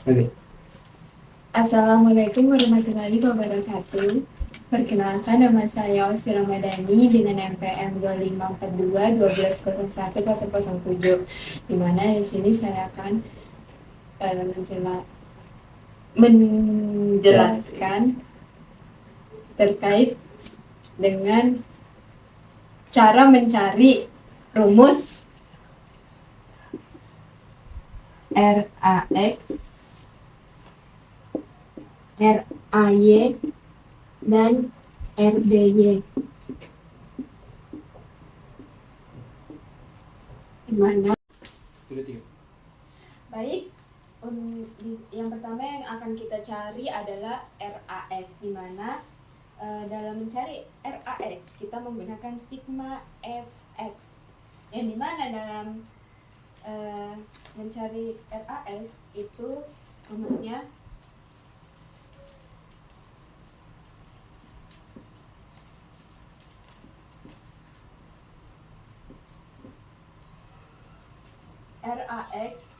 Oke. Assalamualaikum warahmatullahi wabarakatuh. Perkenalkan, nama saya Osti Ramadhani dengan NPM 2542 di mana di sini saya akan menjelaskan terkait dengan cara mencari rumus RAX, RAY, dan RBY. Gimana? Baik, yang pertama yang akan kita cari adalah RAX, di mana dalam mencari RAX kita menggunakan sigma fx, yang dimana dalam mencari RAX itu rumusnya RAX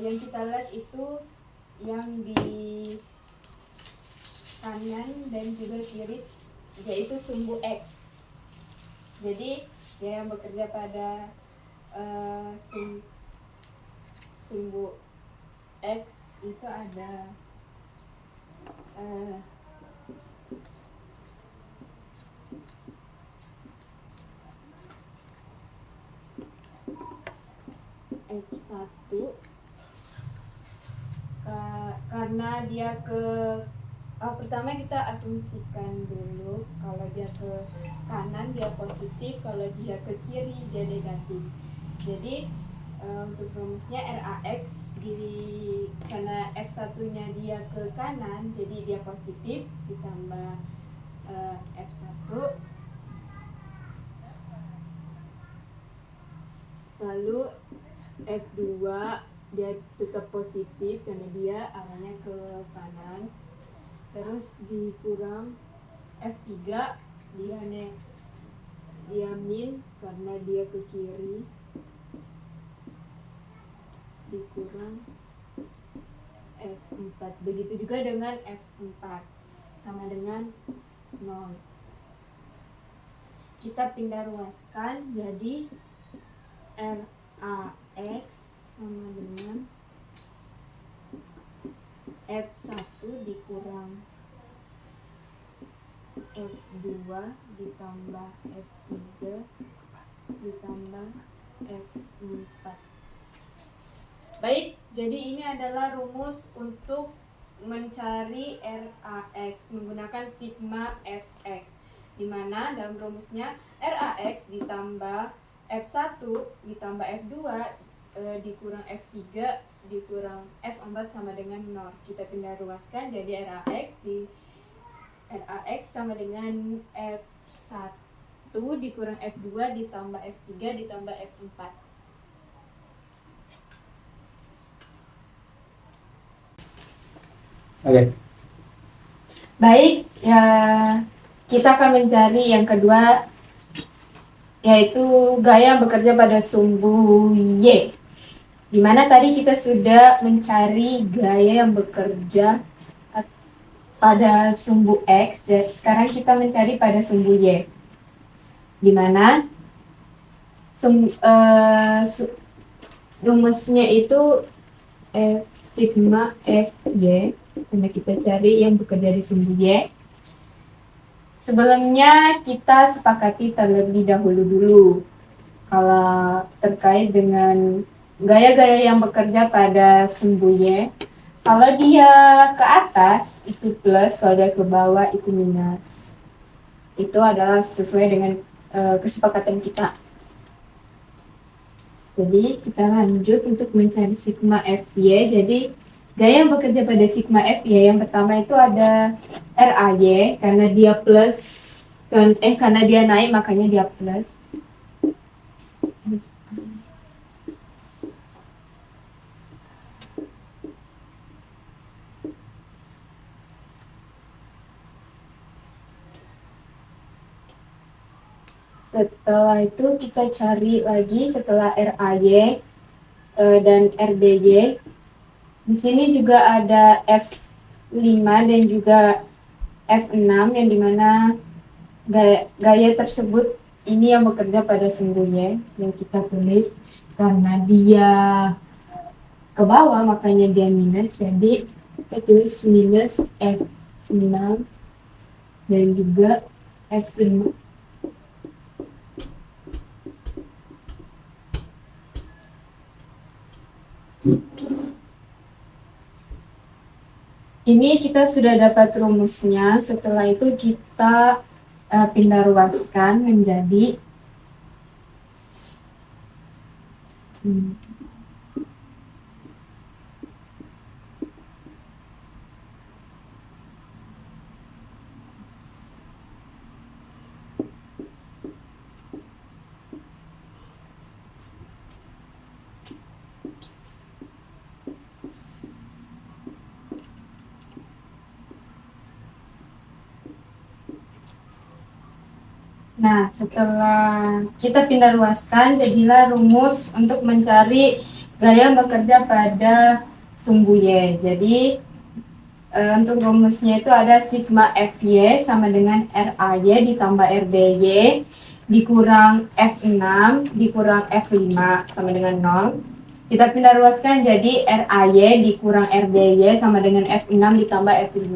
yang kita lihat itu yang di kanan dan juga kiri, yaitu sumbu X. Jadi dia yang bekerja pada sumbu X itu ada F1 karena dia pertama kita asumsikan dulu kalau dia ke kanan dia positif, kalau dia ke kiri dia negatif. Jadi untuk rumusnya RAX karena F1 nya dia ke kanan jadi dia positif, ditambah F1, lalu F2 dia tetap positif karena dia arahnya ke kanan, terus dikurang F3 dia min karena dia ke kiri, dikurang F4. Begitu juga dengan F4 sama dengan 0. Kita pindah ruaskan jadi RAX sama dengan F1 dikurang F2 ditambah F3 ditambah F4. Baik, jadi ini adalah rumus untuk mencari RAX menggunakan sigma fx, di mana dalam rumusnya RAX ditambah F1 ditambah F2 dikurang F3 dikurang F4 sama dengan 0. Kita pindah ruaskan jadi RAX sama dengan F1 dikurang F2 ditambah F3 ditambah F4. Oke. Baik, ya kita akan mencari yang kedua, yaitu gaya bekerja pada sumbu Y. Dimana tadi kita sudah mencari gaya yang bekerja pada sumbu X, dan sekarang kita mencari pada sumbu Y. Dimana rumusnya itu F sigma Fy, karena kita cari yang bekerja di sumbu Y. Sebelumnya kita sepakati terlebih dahulu dulu kalau terkait dengan gaya-gaya yang bekerja pada sumbu Y. Kalau dia ke atas itu plus, kalau dia ke bawah itu minus. Itu adalah sesuai dengan kesepakatan kita. Jadi kita lanjut untuk mencari sigma Fy. Jadi gaya yang bekerja pada sigma Fy yang pertama itu ada RAY, karena dia plus karena dia naik makanya dia plus. Setelah itu kita cari lagi setelah RAY dan RBY. Di sini juga ada F5 dan juga F6 yang dimana gaya tersebut ini yang bekerja pada sumbunya yang kita tulis karena dia ke bawah makanya dia minus, jadi kita tulis minus F6 dan juga F5. Ini kita sudah dapat rumusnya. Setelah itu kita pindah ruaskan menjadi nah, setelah kita pindah ruaskan, jadilah rumus untuk mencari gaya bekerja pada sumbu Y. Jadi, untuk rumusnya itu ada sigma Fy sama dengan RAY ditambah RBY dikurang F6 dikurang F5 sama dengan 0. Kita pindah ruaskan jadi RAY dikurang RBY sama dengan F6 ditambah F5.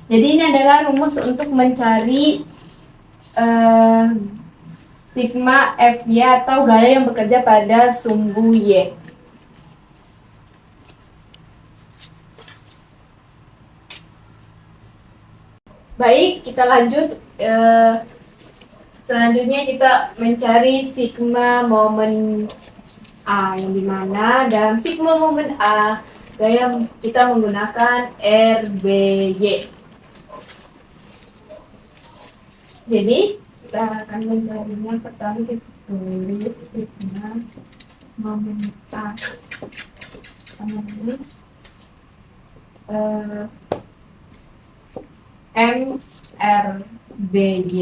Jadi ini adalah rumus untuk mencari sigma Fy atau gaya yang bekerja pada sumbu Y. Baik, kita lanjut. Selanjutnya kita mencari sigma momen A, yang dimana dalam sigma momen A gaya kita menggunakan RBY. Jadi kita akan mencarinya. Pertama kita tulis sigma momen A sama ini MRBY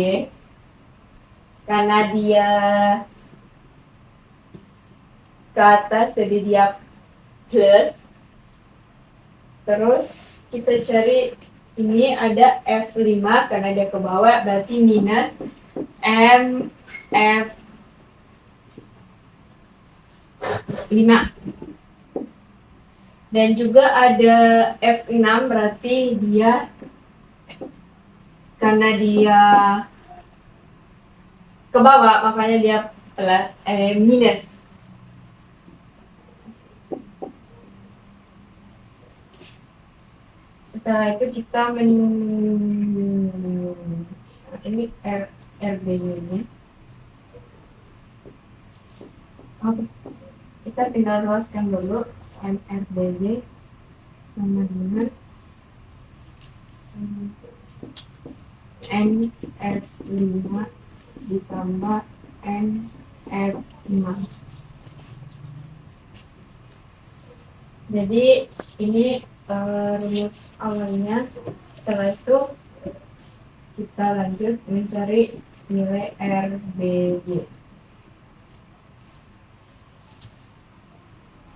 karena dia ke atas jadi dia plus. Terus kita cari ini ada F5 karena dia ke bawah berarti minus MF5. Dan juga ada F6 berarti dia karena dia ke bawah makanya dia minus. Setelah itu kita ini RBY-nya. Kita tinggal ruaskan dulu MRBY sama dengan NF5 ditambah NF6. Jadi ini rumus awalnya. Setelah itu kita lanjut mencari nilai RBY.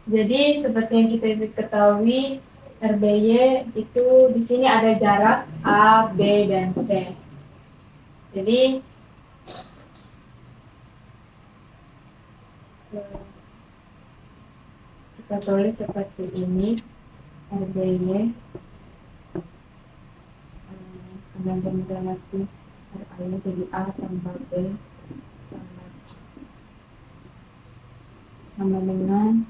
Jadi seperti yang kita ketahui, RBY itu di sini ada jarak A, B, dan C. Jadi kita tulis seperti ini, RBY dengan berarti RA-nya jadi A tambah B tambah C sama dengan.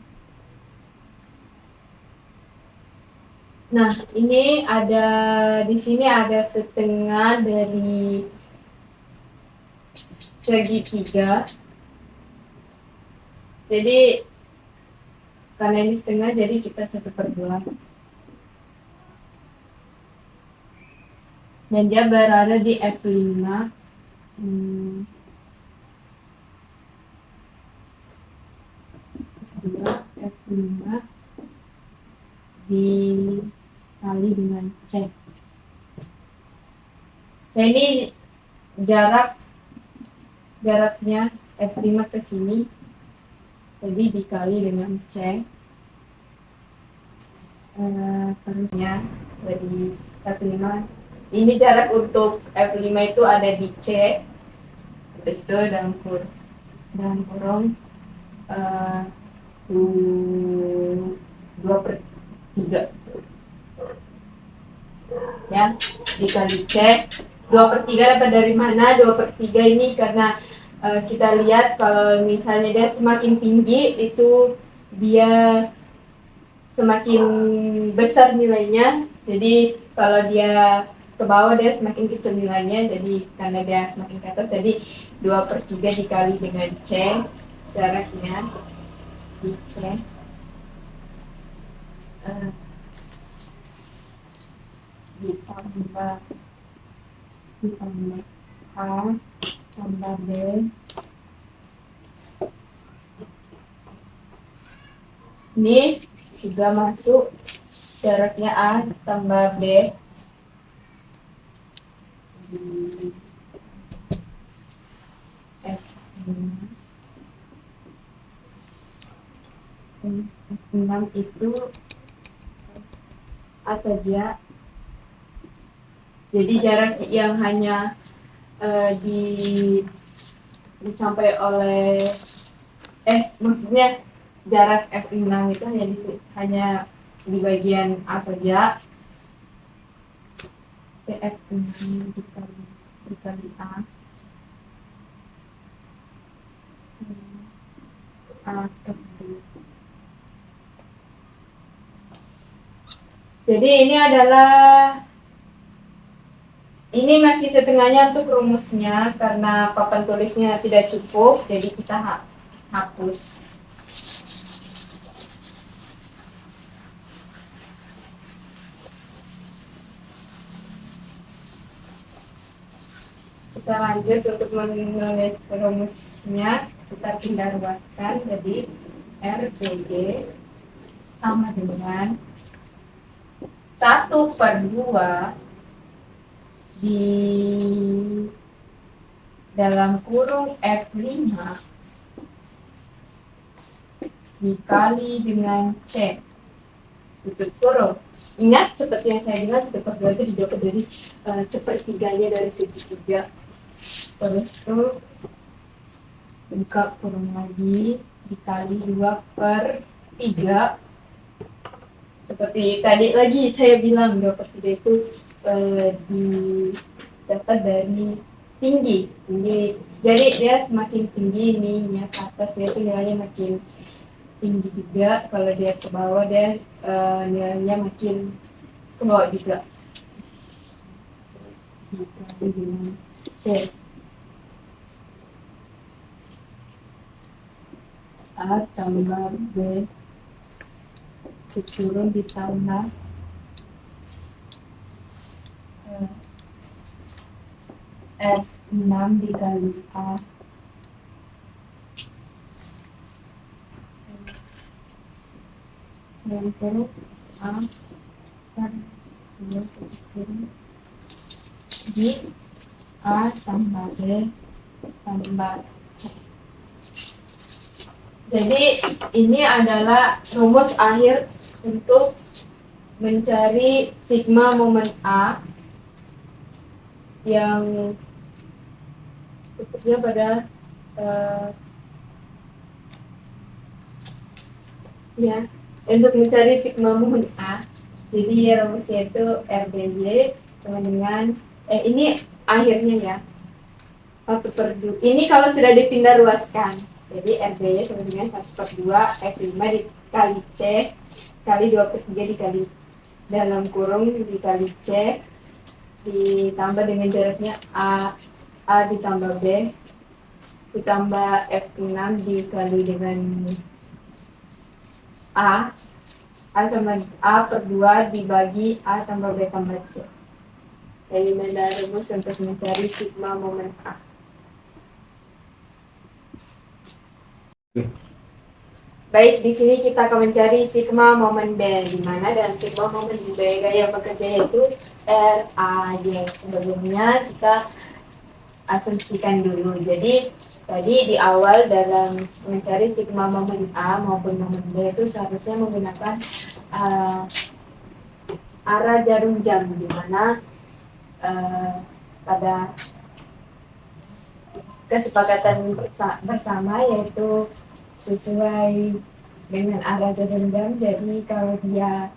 Nah, ini ada di sini ada setengah dari segitiga. Jadi karena ini setengah, jadi kita 1/2. Dan dia berada di F5. F5 dikali dengan C. C ini jaraknya F5 ke sini, jadi dikali dengan C. terusnya dari F5. Ini jarak untuk F5 itu ada di C. Terus itu dalam kurung eh, 2/3 ya, dikali C. 2/3 dapat dari mana? 2/3 ini karena kita lihat kalau misalnya dia semakin tinggi itu dia semakin besar nilainya. Jadi kalau dia ke bawah dia semakin kecil nilainya. Jadi karena dia semakin ke atas, jadi 2/3 dikali dengan C jaraknya di C, ditambah A tambah B ini juga masuk jaraknya A tambah B di F6 itu A saja. Jadi jarak yang hanya disampai oleh maksudnya jarak F6 itu hanya di bagian A saja. F6 dikali A jadi ini masih setengahnya untuk rumusnya karena papan tulisnya tidak cukup, jadi kita hapus. Kita lanjut untuk menulis rumusnya, kita pindah ruaskan jadi RBG sama dengan 1/2 di dalam kurung F5 dikali dengan C tutup kurung. Ingat seperti yang saya bilang 1/2 itu didapat dari sepertiganya dari segitiga. Terus itu buka kurung lagi dikali 2/3 seperti tadi lagi saya bilang 2/3 itu didapat dari tinggi. Jadi dia semakin tinggi ininya ke atas dia tuh nilainya makin tinggi juga. Kalau dia ke bawah dia nilainya makin ke bawah juga. Dikali dengan C. A tambah B turun ditambah F6 dikali A yang terus A dan di A tambah B tambah C. Jadi ini adalah rumus akhir untuk mencari sigma momen A yang tutupnya pada untuk mencari sigma momen A. Jadi rumusnya itu RBY sama dengan ini akhirnya ya 1/2. Ini kalau sudah dipindah ruaskan. Jadi RBY sama dengan 1/2 F5 dikali C kali 2/3 dikali dalam kurung dikali C ditambah dengan jaraknya A ditambah B ditambah F6 dikali dengan A sama A/2 dibagi A tambah B tambah C. Jadi rumus untuk mencari sigma momen A. Baik, di sini kita akan mencari sigma momen B, di mana dan sigma momen B gaya bekerja yaitu RAY. Sebelumnya kita asumsikan dulu. Jadi tadi di awal dalam mencari sigma momen A maupun momen B itu seharusnya menggunakan arah jarum jam, di mana pada kesepakatan bersama yaitu sesuai dengan arah jarum jam. Jadi kalau dia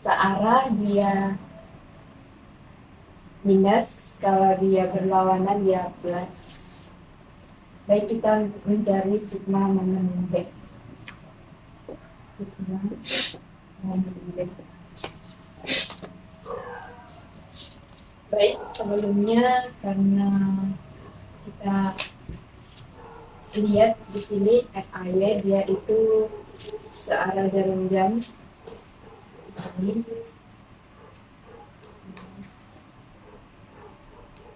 searah dia minus, kalau dia berlawanan dia plus. Baik, kita mencari sigma momen B. Sigma momen B. Baik, sebelumnya karena kita lihat di sini FAY dia itu searah jarum jam.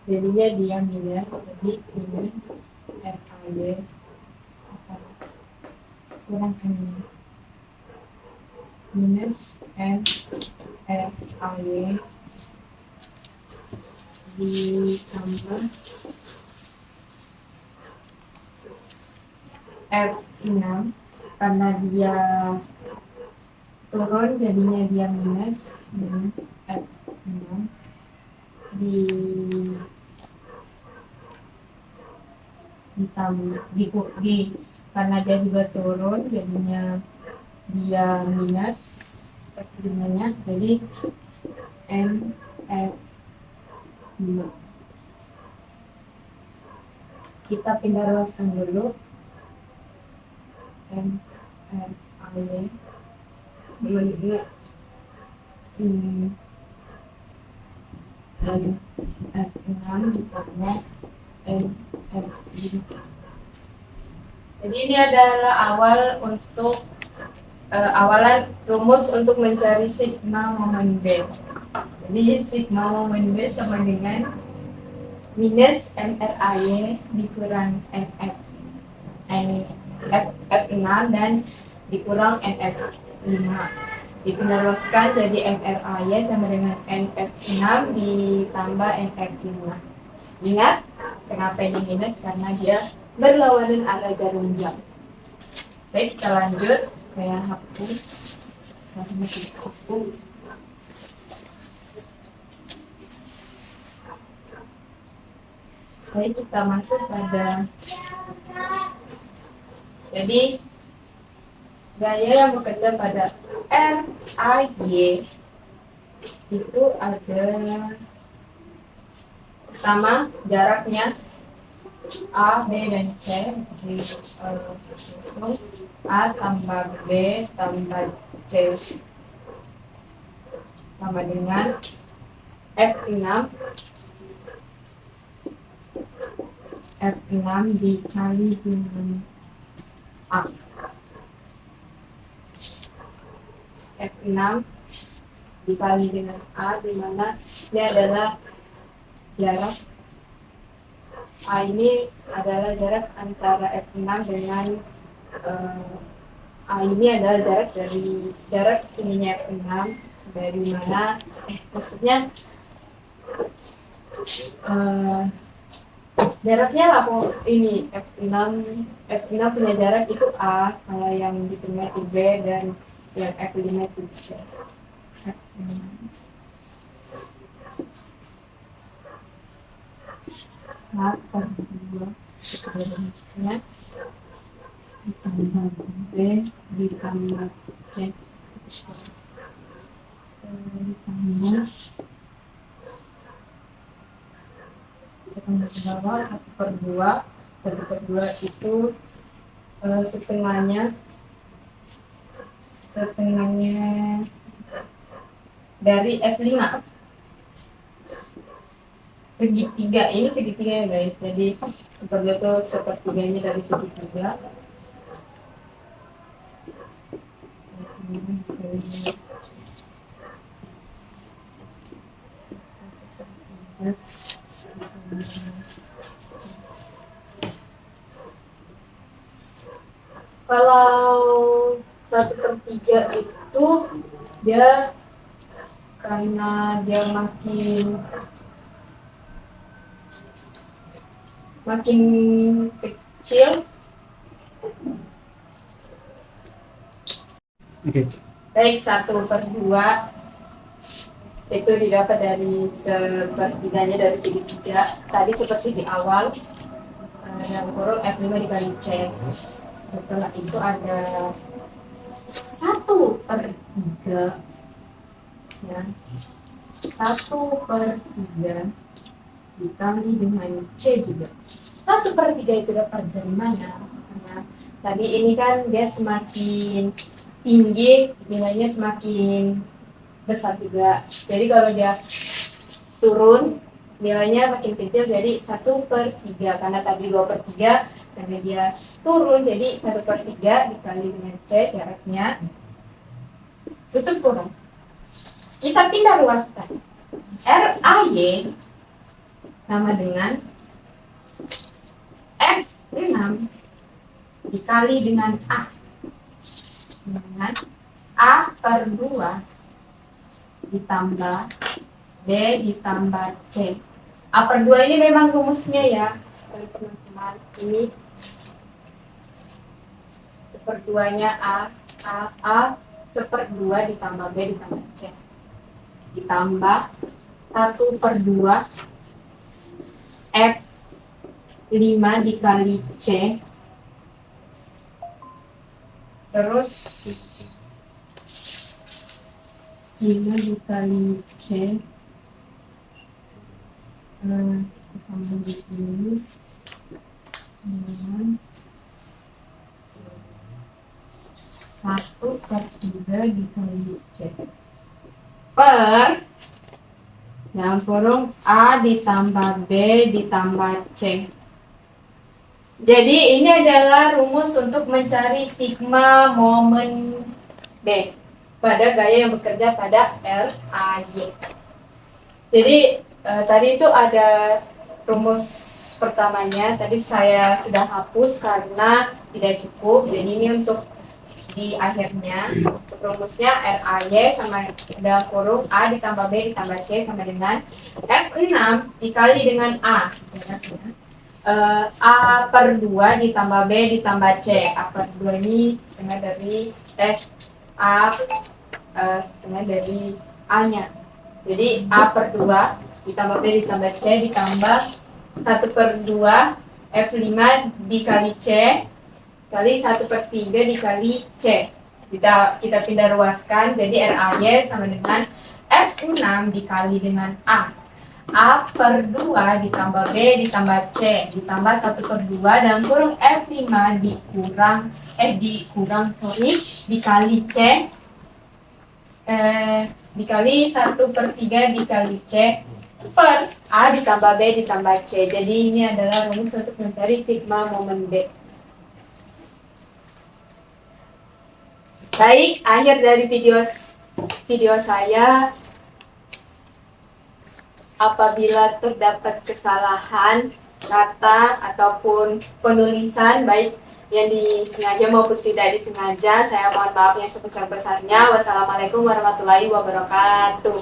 Jadinya dia minus, jadi minus FAY kurang ini minus FAY ditambah F6, karena dia turun jadinya dia minus F6 karena dia juga turun jadinya dia minus F5-nya, jadi NF5. Kita pindah ruaskan dulu NFAY dan F6 ditambah NF5. Jadi ini adalah awalan rumus untuk mencari sigma momen B. Jadi sigma momen B sama dengan minus MRAY dikurang F6 dan dikurang NF5. Dipindah-ruaskan jadi MRAY sama dengan NF6 ditambah NF5. Ingat kenapa ini minus, karena dia berlawanan arah jarum jam. Baik, kita lanjut. Saya hapus karena tidak cukup. Baik, kita masuk pada, jadi gaya yang bekerja pada RAY itu ada pertama jaraknya A, B, dan C. Jadi A tambah B tambah C sama dengan F6 dikali dengan A. F6 dikali dengan A, di mana ini adalah jarak A, ini adalah jarak antara F6 dengan A ini adalah jarak ininya F6 dari mana maksudnya jaraknya lah ini F6 punya jarak itu A, kalau yang di tengah itu B dan yang F5 itu C. Per 2 seterusnya ditambah B ditambah C ditambah ke bawah 1/2 itu setengahnya dari F5. Segitiga, ini segitiga ya guys, jadi seperti itu sepertiganya dari segitiga. Kalau 1/3 itu dia karena dia makin kecil. Okay. Baik, 1/2 Itu didapat dari sepertiganya dari segitiga. Tadi seperti di awal, dalam kurung F5 dikali C. Setelah itu ada 1/3, ya. 1/3 dikali dengan C juga. 1/3 itu dapat dari mana? Karena tadi ini kan dia semakin tinggi, nilainya semakin besar juga. Jadi kalau dia turun, nilainya makin kecil, jadi 1/3. Karena tadi 2/3, karena dia turun, jadi 1/3 dikali dengan C jaraknya. Tutup kurung. Kita pindah ruaskan. RAY sama dengan F6 dikali dengan A. Dengan A/2 ditambah B ditambah C. A/2 ini memang rumusnya ya, teman-teman. Ini seperduanya A 1/2 ditambah B ditambah C. Ditambah 1/2 F5 dikali C. Terus 5 dikali C. Sambung di sini dengan 1/3 dikali C per dalam kurung A ditambah B ditambah C. Jadi ini adalah rumus untuk mencari sigma momen B pada gaya yang bekerja pada RAY. Jadi tadi itu ada rumus pertamanya, tadi saya sudah hapus karena tidak cukup. Jadi ini untuk di akhirnya, untuk rumusnya RAY sama dalam kurung A ditambah B ditambah C sama dengan F6 dikali dengan A. A/2 ditambah B ditambah C. A/2 ini setengah dari A setengah dari A-nya. Jadi A/2 ditambah B ditambah C ditambah 1/2 F5 dikali C kali 1/3 dikali C. Kita pindah ruaskan, jadi RAY sama dengan F6 dikali dengan A. A/2 ditambah B ditambah C ditambah 1/2 dalam kurung F5 dikali C dikali 1/3 dikali C per A ditambah B ditambah C. Jadi ini adalah rumus untuk mencari sigma momen B. Baik, akhir dari video saya. Apabila terdapat kesalahan kata ataupun penulisan baik yang disengaja maupun tidak disengaja, saya mohon maaf yang sebesar-besarnya. Wassalamualaikum warahmatullahi wabarakatuh.